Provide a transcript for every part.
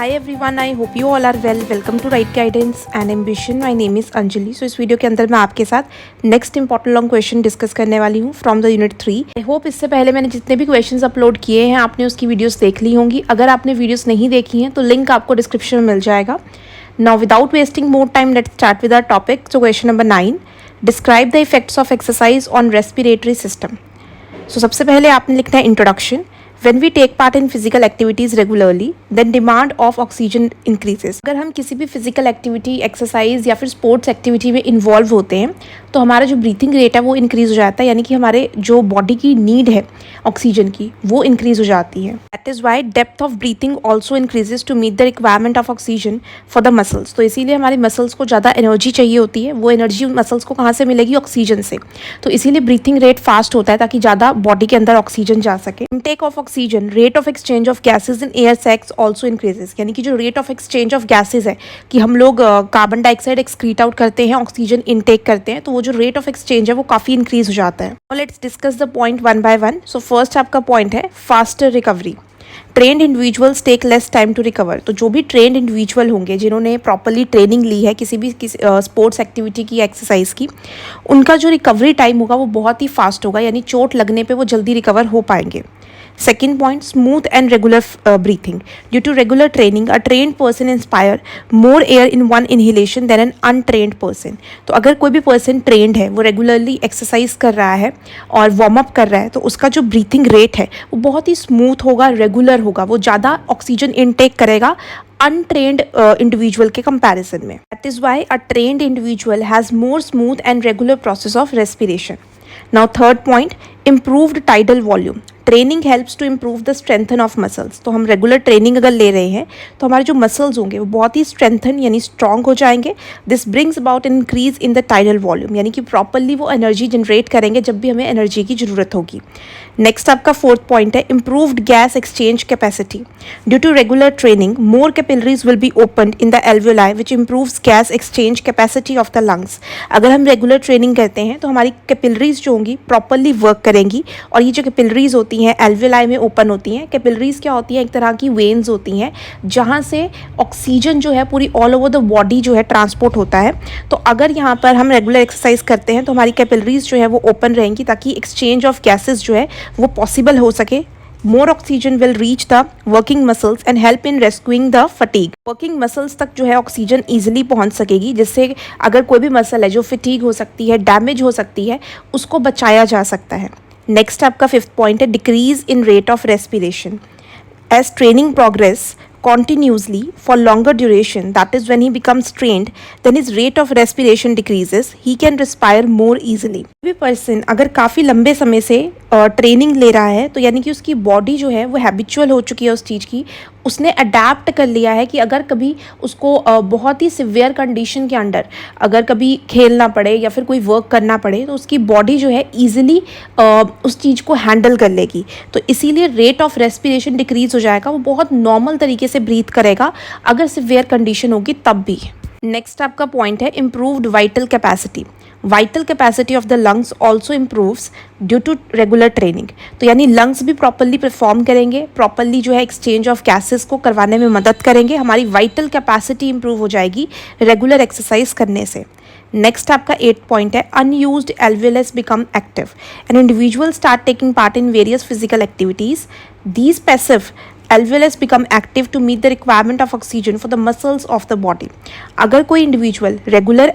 Hi everyone, I hope you all are well. Welcome to Right Guidance and Ambition. My name is Anjali. So इस video के अंदर मैं आपके साथ next important long question discuss करने वाली हूँ from the unit 3. I hope इससे पहले मैंने जितने भी क्वेश्चंस अपलोड किए हैं आपने उसकी वीडियोस देख ली होंगी. अगर आपने वीडियोस नहीं देखी हैं तो लिंक आपको डिस्क्रिप्शन में मिल जाएगा. Now without wasting more time let's start with our topic. So question number 9, describe the effects of exercise on respiratory system. So सबसे पहले आपने लिखना है introduction. When we take part in physical activities regularly, then demand of oxygen increases. अगर हम किसी भी physical activity, exercise या फिर स्पोर्ट्स एक्टिविटी में इन्वॉल्व होते हैं तो हमारा जो ब्रीथिंग रेट है वो इंक्रीज़ हो जाता है, यानी कि हमारे जो बॉडी की नीड है ऑक्सीजन की वो इंक्रीज़ हो जाती है. That is why depth of breathing also increases to meet the requirement of oxygen for the muscles. तो इसीलिए हमारे मसल्स को ज़्यादा एनर्जी चाहिए होती है. वो एनर्जी मसल्स को कहाँ से मिलेगी? ऑक्सीजन से. तो इसीलिए ब्रीथिंग रेट फास्ट होता है ताकि ज़्यादा बॉडी के अंदर ऑक्सीजन जा सके. Intake of oxygen, rate of exchange of gases in air sacs also increases. यानी कि जो rate of exchange of gases है कि हम लोग कार्बन डाइऑक्साइड एक्सक्रीट आउट करते हैं, ऑक्सीजन इनटेक करते हैं, तो वो जो रेट ऑफ एक्सचेंज है वो काफ़ी इंक्रीज हो जाता है. Let's discuss the point one by one. So first आपका पॉइंट है faster recovery. Trained individuals take less time to recover. तो जो भी ट्रेंड इंडिविजुअल होंगे जिन्होंने प्रॉपरली ट्रेनिंग ली है किसी भी स्पोर्ट्स एक्टिविटी की, एक्सरसाइज की, उनका जो रिकवरी टाइम होगा वो बहुत ही फास्ट होगा, यानी चोट लगने पे वो जल्दी रिकवर हो पाएंगे. Second point, smooth and regular breathing. Due to regular training, a trained person inspire more air in one inhalation than an untrained person. तो अगर कोई भी पर्सन ट्रेंड है, वो रेगुलरली एक्सरसाइज कर रहा है और वार्म अप कर रहा है, तो उसका जो ब्रीथिंग रेट है वो बहुत ही स्मूथ होगा, रेगुलर होगा, वो ज़्यादा ऑक्सीजन इनटेक करेगा अनट्रेंड इंडिविजुअल के कंपैरिजन में. That is why a trained individual has more smooth and regular process of respiration. Now third point, improved tidal volume. Training helps to improve the strengthen of muscles. तो हम regular training अगर ले रहे हैं तो हमारे जो मसल्स होंगे वो बहुत ही स्ट्रेंथन यानी स्ट्रॉन्ग हो जाएंगे. This brings about an increase in the tidal volume, यानी कि प्रॉपरली वो एनर्जी जनरेट करेंगे जब भी हमें एनर्जी की ज़रूरत होगी. नेक्स्ट आपका फोर्थ पॉइंट है improved gas exchange capacity. Due to regular training more capillaries will be opened in the alveoli which improves gas exchange capacity of the lungs. अगर हम रेगुलर ट्रेनिंग करते हैं तो हमारी कैपिलरीज जो होंगी प्रॉपरली वर्क करेंगी, और ये जो कैपिलरीज होती हैं एल्वेलाई में ओपन होती हैं. कैपिलरीज क्या होती हैं? एक तरह की वेन्स होती हैं जहाँ से ऑक्सीजन जो है पूरी ऑल ओवर द बॉडी जो है ट्रांसपोर्ट होता है. तो अगर यहाँ पर हम रेगुलर एक्सरसाइज करते हैं तो हमारी कैपिलरीज जो है वो ओपन रहेंगी ताकि एक्सचेंज ऑफ गैसेज जो है वो पॉसिबल हो सके. मोर oxygen will reach the working muscles and help in rescuing the fatigue. Working muscles तक जो है ऑक्सीजन ईजिली पहुंच सकेगी, जिससे अगर कोई भी मसल है जो फटीग हो सकती है, डैमेज हो सकती है, उसको बचाया जा सकता है. नेक्स्ट आपका फिफ्थ पॉइंट है decrease in rate of respiration. As training progress continuously for longer duration, that is when he becomes trained, then his rate of respiration decreases. He can respire more easily. कोई person अगर काफ़ी लंबे समय से training ले रहा है तो यानी कि उसकी बॉडी जो है वो हैबिचुअल हो चुकी है उस चीज़ की. उसने अडेप्ट कर लिया है कि अगर कभी उसको बहुत ही सिवियर कंडीशन के अंडर अगर कभी खेलना पड़े या फिर कोई वर्क करना पड़े तो उसकी बॉडी जो है ईजिली उस चीज़ को हैंडल कर लेगी. तो इसीलिए रेट ऑफ रेस्पिरेशन डिक्रीज हो जाएगा, वो बहुत नॉर्मल तरीके से ब्रीथ करेगा अगर सिवियर कंडीशन होगी तब भी. नेक्स्ट आपका पॉइंट है improved vital capacity. Vital capacity of the lungs also improves due to regular training. तो यानी लंग्स भी प्रॉपरली परफॉर्म करेंगे, प्रॉपरली जो है एक्सचेंज ऑफ गैसेस को करवाने में मदद करेंगे. हमारी वाइटल कैपेसिटी इंप्रूव हो जाएगी रेगुलर एक्सरसाइज करने से. नेक्स्ट आपका 8th पॉइंट है unused alveolus become active. An individual start taking part in various physical activities. These passive alveolus become active to meet the requirement of oxygen for the muscles of the body. अगर कोई individual regular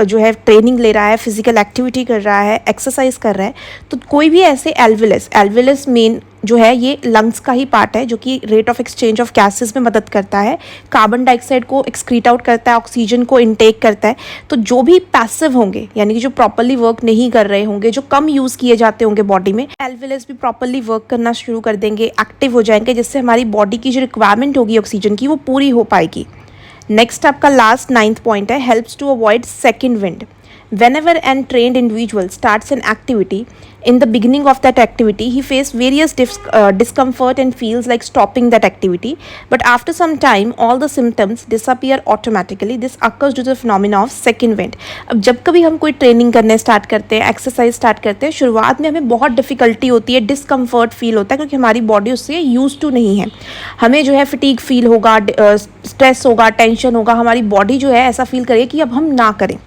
जो है training ले रहा है, physical activity कर रहा है, एक्सरसाइज कर रहा है, तो कोई भी ऐसे एल्वेलस मेन जो है ये लंग्स का ही पार्ट है जो कि rate of exchange of gases में मदद करता है, कार्बन डाइऑक्साइड को एक्सक्रीट आउट करता है, ऑक्सीजन को इनटेक करता है. तो जो भी पैसिव होंगे यानी कि जो प्रॉपरली वर्क नहीं कर रहे होंगे, जो कम यूज़ किए जाते होंगे बॉडी में, एल्वेलस भी प्रॉपरली वर्क करना शुरू कर देंगे, एक्टिव हो जाएंगे, जिससे हमारी बॉडी की जो रिक्वायरमेंट होगी ऑक्सीजन की वो पूरी हो पाएगी. नेक्स्ट आपका लास्ट 9th पॉइंट है helps to avoid second wind. Whenever an trained individual starts an activity, in the beginning of that activity he faces various discomfort and feels like stopping that activity, but after some time all the symptoms disappear automatically. This occurs due to the phenomena of second wind. अब जब कभी हम कोई training करने start करते हैं, exercise start करते हैं, शुरुआत में हमें बहुत डिफिकल्टी होती है, डिस्कम्फर्ट फील होता है क्योंकि हमारी बॉडी उससे यूज टू नहीं है. हमें जो है फटीग फील होगा, स्ट्रेस होगा, टेंशन होगा, हमारी बॉडी जो है ऐसा फील करेगी कि अब हम ना करें.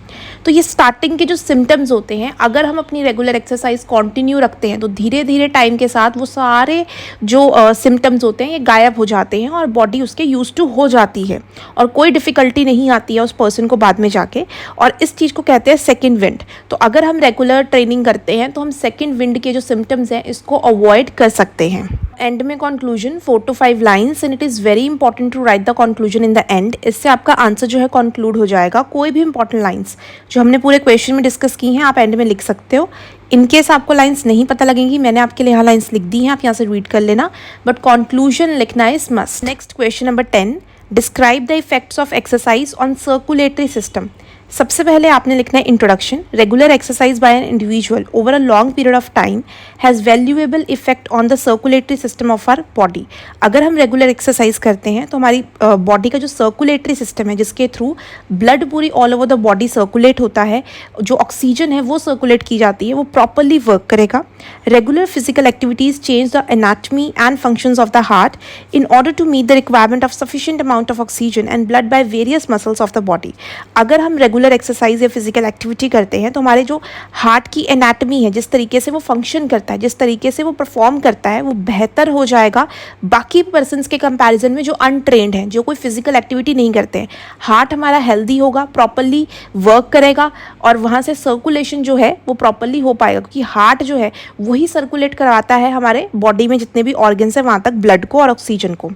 तो ये स्टार्टिंग के जो सिम्टम्स होते हैं, अगर हम अपनी रेगुलर एक्सरसाइज कंटिन्यू रखते हैं तो धीरे धीरे टाइम के साथ वो सारे जो सिम्टम्स होते हैं ये गायब हो जाते हैं और बॉडी उसके यूज टू हो जाती है और कोई डिफ़िकल्टी नहीं आती है उस पर्सन को बाद में जाके. और इस चीज़ को कहते हैं सेकेंड विंड. तो अगर हम रेगुलर ट्रेनिंग करते हैं तो हम सेकेंड विंड के जो सिम्टम्स हैं इसको अवॉइड कर सकते हैं. एंड में conclusion 4 to 5 lines, and it is very important to write the conclusion in the end. इससे आपका आंसर जो है कंक्लूड हो जाएगा. कोई भी इंपॉर्टेंट लाइन्स जो हमने पूरे क्वेश्चन में डिस्कस की हैं आप एंड में लिख सकते हो. इनकेस आपको लाइन्स नहीं पता लगेंगी, मैंने आपके लिए यहाँ लाइन्स लिख दी हैं, आप यहाँ से रीड कर लेना, बट कंक्लूजन लिखना is must. Next question number 10, describe the effects of exercise on circulatory system. सबसे पहले आपने लिखना है introduction. Regular exercise by an individual over a long period of time has valuable effect on the circulatory system of our body. अगर हम regular exercise करते हैं तो हमारी बॉडी का जो सर्कुलेटरी सिस्टम है, जिसके थ्रू ब्लड पूरी all over the body circulate होता है, जो ऑक्सीजन है वो सर्कुलेट की जाती है, वो प्रॉपरली वर्क करेगा. Regular physical activities change the anatomy and functions of the heart in order to meet the requirement of sufficient amount of oxygen and blood by various muscles of the body. अगर हम regular exercise या physical activity करते हैं तो हमारे जो heart की anatomy है, जिस तरीके से वो फंक्शन करता है, जिस तरीके से वो परफॉर्म करता है, वो बेहतर हो जाएगा बाकी पर्सन्स के कंपैरिजन में जो अनट्रेंड हैं, जो कोई फिजिकल एक्टिविटी नहीं करते हैं. हार्ट हमारा हेल्दी होगा, प्रॉपरली वर्क करेगा और वहाँ से सर्कुलेशन जो है वो प्रॉपरली हो पाएगा, क्योंकि हार्ट जो है वही सर्कुलेट करवाता है हमारे बॉडी में जितने भी ऑर्गन्स हैं वहाँ तक ब्लड को और ऑक्सीजन को.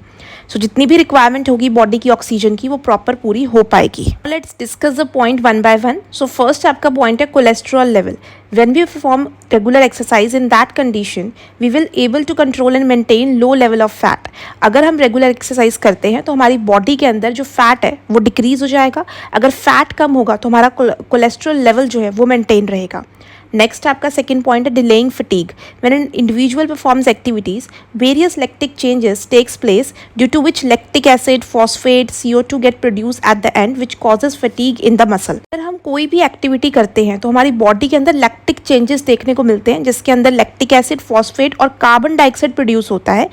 सो जितनी भी रिक्वायरमेंट होगी बॉडी की ऑक्सीजन की वो प्रॉपर पूरी हो पाएगी. Let's discuss the point one by one. So first आपका पॉइंट है cholesterol level. When we perform regular exercise in that condition, we will able to control and maintain low level of fat. अगर हम regular exercise करते हैं तो हमारी body के अंदर जो फैट है वो डिक्रीज हो जाएगा. अगर फैट कम होगा तो हमारा कोलेस्ट्रॉल लेवल जो है वो मेंटेन रहेगा. नेक्स्ट आपका सेकेंड पॉइंट है delaying fatigue. When an individual performs activities, various lactic changes takes place due to which lactic acid, phosphate, CO2 get produce at the end which causes fatigue in the muscle. अगर हम कोई भी activity करते हैं तो हमारी body के अंदर लैक्टिक चेंजेस देखने को मिलते हैं, जिसके अंदर लैक्टिक एसिड, फॉस्फेट और कार्बन डाइऑक्साइड प्रोड्यूस होता है.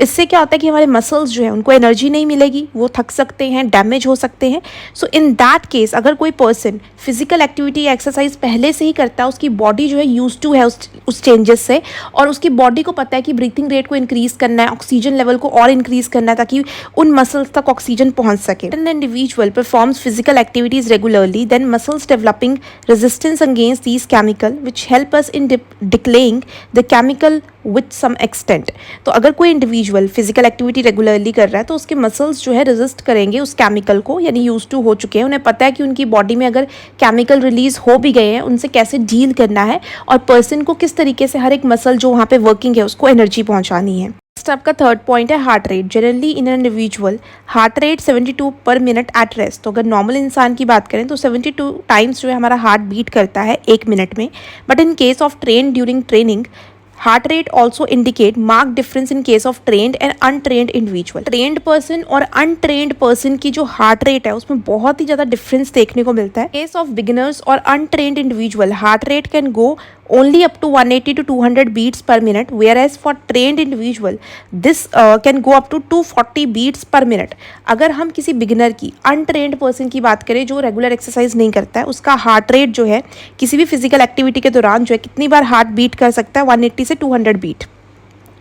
इससे क्या होता है कि हमारे मसल्स जो है उनको एनर्जी नहीं मिलेगी, वो थक सकते हैं, डैमेज हो सकते हैं. सो इन दैट केस अगर कोई पर्सन फिजिकल एक्टिविटी या एक्सरसाइज पहले से ही करता है, उसकी बॉडी जो है यूज टू है उस चेंजेस से, और उसकी बॉडी को पता है कि ब्रीथिंग रेट को इंक्रीज करना है, ऑक्सीजन लेवल को और इंक्रीज करना है ताकि उन मसल्स तक ऑक्सीजन पहुंच सके. An individual performs physical activities regularly, then muscles developing resistance against these chemical which help us in declining the chemical with some extent. तो अगर कोई इंडिविजुअल फिजिकल एक्टिविटी रेगुलरली कर रहा है तो उसके मसल्स जो है रेजिस्ट करेंगे उस केमिकल को, यानी यूज टू हो चुके हैं, उन्हें पता है कि उनकी बॉडी में अगर केमिकल रिलीज हो भी गए हैं उनसे कैसे डील करना है और पर्सन को किस तरीके से हर एक मसल जो वहाँ पे वर्किंग है उसको एनर्जी पहुँचानी है. नेक्स्ट आपका थर्ड पॉइंट है heart rate. Generally in an individual heart rate 72 पर मिनट एट रेस्ट. तो अगर नॉर्मल इंसान की बात करें तो 72 टाइम्स जो है हमारा हार्ट बीट करता है 1 मिनट में. But in case of train during training, heart rate also indicate mark difference in case of trend and untrained individual. Trend person और अनट्रेंड पर्सन की जो हार्ट रेट है उसमें बहुत ही ज़्यादा डिफरेंस देखने को मिलता है. केस ऑफ बिगिनर्स और untrained individual, heart rate can go only up to 180 to 200 beats per minute, whereas for trained individual this can go up to 240 beats per minute. अगर हम किसी बिगिनर की, अनट्रेंड पर्सन की बात करें जो regular exercise नहीं करता है, उसका हार्ट रेट जो है किसी भी फिजिकल एक्टिविटी के दौरान जो है कितनी बार हार्ट बीट कर सकता है, 180 से 200 बीट.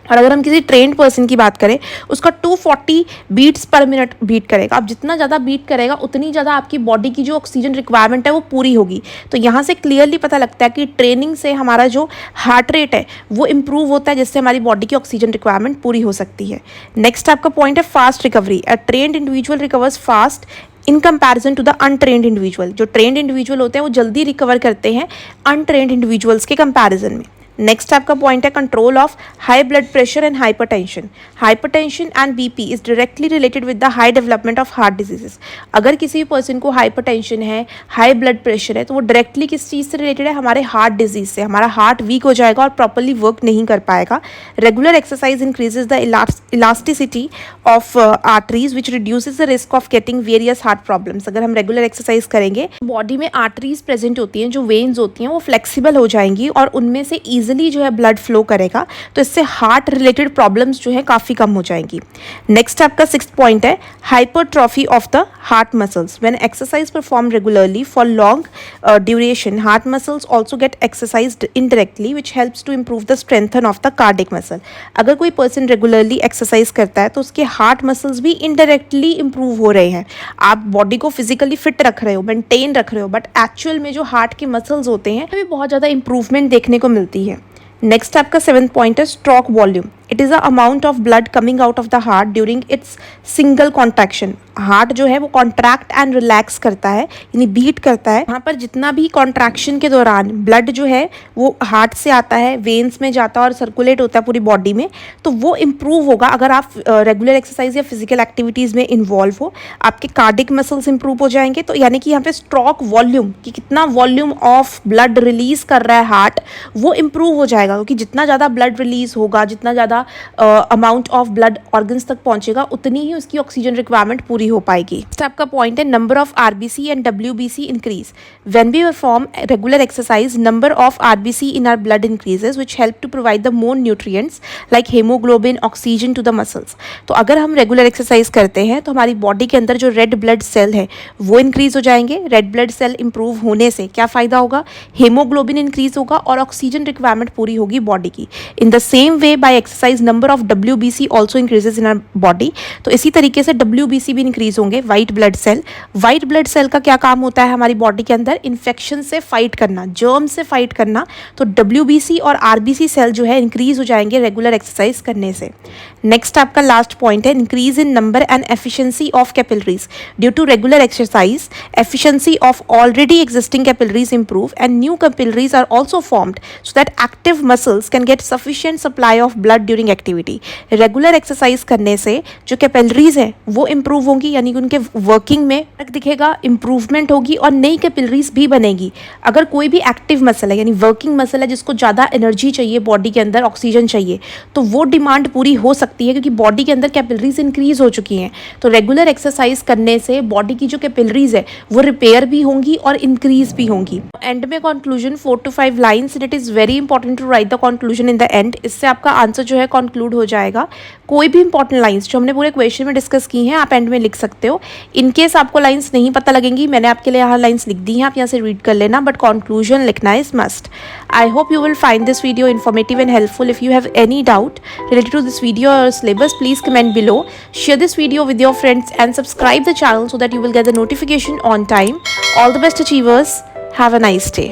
और अगर हम किसी ट्रेंड पर्सन की बात करें उसका 240 बीट्स पर मिनट बीट करेगा. अब जितना ज़्यादा बीट करेगा उतनी ज़्यादा आपकी बॉडी की जो ऑक्सीजन रिक्वायरमेंट है वो पूरी होगी. तो यहाँ से क्लियरली पता लगता है कि ट्रेनिंग से हमारा जो हार्ट रेट है वो इम्प्रूव होता है, जिससे हमारी बॉडी की ऑक्सीजन रिक्वायरमेंट पूरी हो सकती है. नेक्स्ट आपका पॉइंट है fast recovery. A trained individual recovers fast in comparison to the untrained individual. जो ट्रेंड इंडिविजुअल होते हैं वो जल्दी रिकवर करते हैं अनट्रेंड इंडिविजुअल्स के कंपैरिजन में. नेक्स्ट आपका पॉइंट है control of high blood pressure and hypertension. Hypertension and BP is directly related with the high development of heart diseases. अगर किसी पर्सन को हाइपरटेंशन है, हाई ब्लड प्रेशर है, तो वो डायरेक्टली किस चीज़ से रिलेटेड है? हमारे हार्ट डिजीज से। हमारा हार्ट वीक हो जाएगा और प्रॉपरली वर्क नहीं कर पाएगा। Regular exercise increases the elasticity of arteries which reduces the risk of getting various heart problems. अगर हम रेगुलर एक्सरसाइज करेंगे, बॉडी में आर्टरीज प्रेजेंट होती हैं, जो वेन्स होती हैं वो फ्लेक्सिबल हो जाएंगी और उनमें से ईजिली जो है ब्लड फ्लो करेगा, तो इससे हार्ट रिलेटेड प्रॉब्लम्स जो है काफ़ी कम हो जाएंगी। नेक्स्ट आपका 6th पॉइंट है hypertrophy of the heart muscles. When exercise perform regularly for long duration, heart muscles also get exercised indirectly which helps to improve the strengthen of the cardiac muscle. अगर कोई person regularly exercise करता है तो उसके heart muscles भी indirectly improve हो रहे हैं। आप बॉडी को फिजिकली फिट रख रहे हो, मेंटेन रख रहे हो, बट एक्चुअल में जो हार्ट के मसल्स होते हैं भी बहुत ज़्यादा इंप्रूवमेंट देखने को मिलती है। नेक्स्ट आपका 7th पॉइंट है stroke volume. It is a amount of blood coming out of the heart during its single contraction. Heart जो है वो कॉन्ट्रैक्ट एंड रिलैक्स करता है, यानी बीट करता है। वहाँ पर जितना भी कॉन्ट्रैक्शन के दौरान ब्लड जो है वो हार्ट से आता है, वेन्स में जाता है और सर्कुलेट होता है पूरी बॉडी में, तो वो इम्प्रूव होगा अगर आप रेगुलर एक्सरसाइज या फिजिकल एक्टिविटीज़ में इन्वॉल्व हो। आपके कार्डिक मसल्स इंप्रूव हो जाएंगे। तो यानी कि यहाँ पे स्ट्रोक वॉल्यूम, कि कितना वॉल्यूम ऑफ ब्लड रिलीज कर रहा है हार्ट, वो इम्प्रूव हो जाएगा, क्योंकि जितना ज़्यादा ब्लड रिलीज होगा, जितना ज़्यादा अमाउंट ऑफ ब्लड ऑर्गन्स तक पहुंचेगा, उतनी ही उसकी ऑक्सीजन रिक्वायरमेंट पूरी हो पाएगी। तो आपका पॉइंट है number of RBC and WBC increase. When we perform regular exercise, number of RBC in our blood increases which help to provide the more nutrients like haemoglobin, oxygen to the muscles. तो अगर हम regular exercise करते हैं तो हमारी body के अंदर जो रेड ब्लड सेल है वो इंक्रीज हो जाएंगे। रेड ब्लड सेल इंप्रूव होने से क्या फ़ायदा होगा? हेमोग्लोबिन इंक्रीज होगा और ऑक्सीजन रिक्वायरमेंट पूरी होगी बॉडी की। In the same way by exercise number of WBC also increases in our body. तो इसी तरीके से WBC भी इंक्रीज होंगे, white blood cell. White blood cell का क्या काम होता है हमारी बॉडी के अंदर? इन्फेक्शन से फाइट करना, जर्म से फाइट करना। तो WBC और RBC सेल जो है इंक्रीज हो जाएंगे रेगुलर एक्सरसाइज करने से। नेक्स्ट आपका लास्ट पॉइंट है increase in number and efficiency of capillaries. Due to regular exercise, efficiency of already existing capillaries improve and new capillaries are also formed so that active muscles can get sufficient supply of blood during activity. Regular exercise करने से जो capillaries हैं वो improve होंगी, यानी कि उनके working में दिखेगा, इंप्रूवमेंट होगी और नई कैपिलरीज भी बनेगी। अगर कोई भी एक्टिव मसल है, यानी वर्किंग मसल है, जिसको ज़्यादा एनर्जी चाहिए, बॉडी के अंदर ऑक्सीजन चाहिए, तो वो डिमांड पूरी हो सकती है क्योंकि बॉडी के अंदर कैपिलरीज इंक्रीज हो चुकी हैं। तो रेगुलर एक्सरसाइज करने से बॉडी की जो कैपिलरीज है वो रिपेयर भी होंगी और इंक्रीज भी होंगी। एंड में conclusion 4 to 5 lines, and it is very important to write the conclusion in the end. इससे आपका आंसर जो है कंक्लूड हो जाएगा। कोई भी इंपॉर्टेंट लाइन्स जो हमने पूरे क्वेश्चन में डिस्कस की हैं आप एंड में लिख सकते हो। इनकेस आपको लाइन्स नहीं पता लगेंगी, मैंने आपके लिए यहाँ लाइन्स लिख दी हैं, आप यहाँ से रीड कर लेना, बट कंक्लूजन लिखना is must. I hope you will find this video informative and helpful. If you have any doubt related to this video or syllabus, please comment below. Share this video with your friends and subscribe the channel so that you will get the notification on time. All the best achievers. Have a nice day.